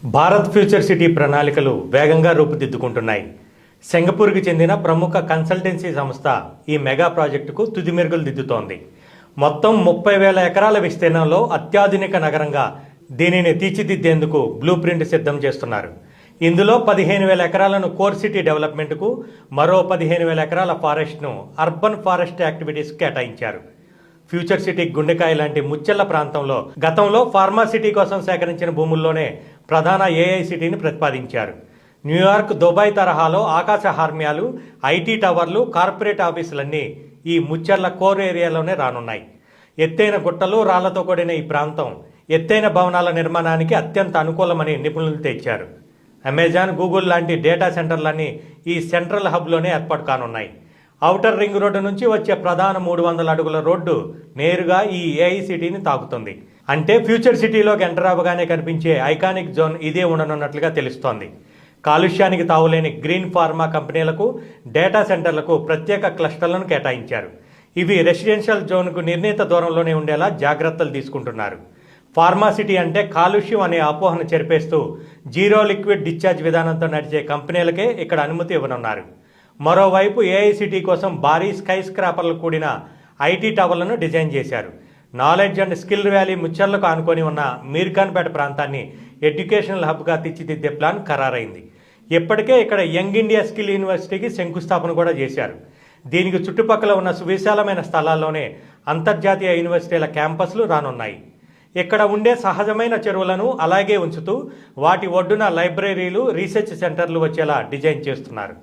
Bharat future city ప్రణాళికలు వేగంగా రూపుదిద్దుకుంటున్నాయి. సింగపూర్కి చెందిన ప్రముఖ కన్సల్టెన్సీ సంస్థ ఈ మెగా ప్రాజెక్టుకు తుది మెరుగులు దిద్దుతోంది. మొత్తం 30,000 ఎకరాల విస్తీర్ణంలో అత్యాధునిక నగరంగా దీనిని తీర్చిదిద్దేందుకు బ్లూ ప్రింట్ సిద్ధం చేస్తున్నారు. ఇందులో 15,000 ఎకరాలను కోర్ సిటీ డెవలప్మెంట్కు, మరో 15,000 ఎకరాల ఫారెస్ట్ను అర్బన్ ఫారెస్ట్ యాక్టివిటీస్ కేటాయించారు. ఫ్యూచర్ సిటీ గుండెకాయ లాంటి ముచ్చెళ్ల ప్రాంతంలో గతంలో ఫార్మా సిటీ కోసం సేకరించిన భూముల్లోనే ప్రధాన ఏఐ సిటీని ప్రతిపాదించారు. న్యూయార్క్, దుబాయ్ తరహాలో ఆకాశ హార్మ్యాలు, ఐటీ టవర్లు, కార్పొరేట్ ఆఫీసులన్నీ ఈ ముచ్చెర్ల కోర్ ఏరియాలోనే రానున్నాయి. ఎత్తైన గుట్టలు, రాళ్లతో కూడిన ఈ ప్రాంతం ఎత్తైన భవనాల నిర్మాణానికి అత్యంత అనుకూలమని నిపుణులు తెచ్చారు. అమెజాన్, గూగుల్ లాంటి డేటా సెంటర్లన్నీ ఈ సెంట్రల్ హబ్లోనే ఏర్పాటు కానున్నాయి. ఔటర్ రింగ్ రోడ్డు నుంచి వచ్చే ప్రధాన 300 అడుగుల రోడ్డు నేరుగా ఈ ఏఐ సిటీని తాకుతుంది. అంటే ఫ్యూచర్ సిటీలోకి ఎంటర్ అవ్వగానే కనిపించే ఐకానిక్ జోన్ ఇదే ఉండనున్నట్లుగా తెలుస్తోంది. కాలుష్యానికి తావులేని గ్రీన్ ఫార్మా కంపెనీలకు, డేటా సెంటర్లకు ప్రత్యేక క్లస్టర్లను కేటాయించారు. ఇవి రెసిడెన్షియల్ జోన్కు నిర్ణీత దూరంలోనే ఉండేలా జాగ్రత్తలు తీసుకుంటున్నారు. ఫార్మా సిటీ అంటే కాలుష్యం అనే అపోహను చెరిపేస్తూ జీరో లిక్విడ్ డిశ్చార్జ్ విధానంతో నడిచే కంపెనీలకే ఇక్కడ అనుమతి ఇవ్వనున్నారు. మరోవైపు ఏఐ సిటీ కోసం భారీ స్కై స్క్రాపర్లు కూడిన ఐటీ టవర్లను డిజైన్ చేశారు. నాలెడ్జ్ అండ్ స్కిల్ వ్యాలీ ముచ్చర్లకు ఆనుకొని ఉన్న మీర్ఖాన్పేట ప్రాంతాన్ని ఎడ్యుకేషనల్ హబ్గా తీర్చిదిద్దే ప్లాన్ ఖరారైంది. ఇప్పటికే ఇక్కడ యంగ్ ఇండియా స్కిల్ యూనివర్సిటీకి శంకుస్థాపన కూడా చేశారు. దీనికి చుట్టుపక్కల ఉన్న సువిశాలమైన స్థలాల్లోనే అంతర్జాతీయ యూనివర్సిటీల క్యాంపస్లు రానున్నాయి. ఇక్కడ ఉండే సహజమైన చెరువులను అలాగే ఉంచుతూ వాటి ఒడ్డున లైబ్రరీలు, రీసెర్చ్ సెంటర్లు వచ్చేలా డిజైన్ చేస్తున్నారు.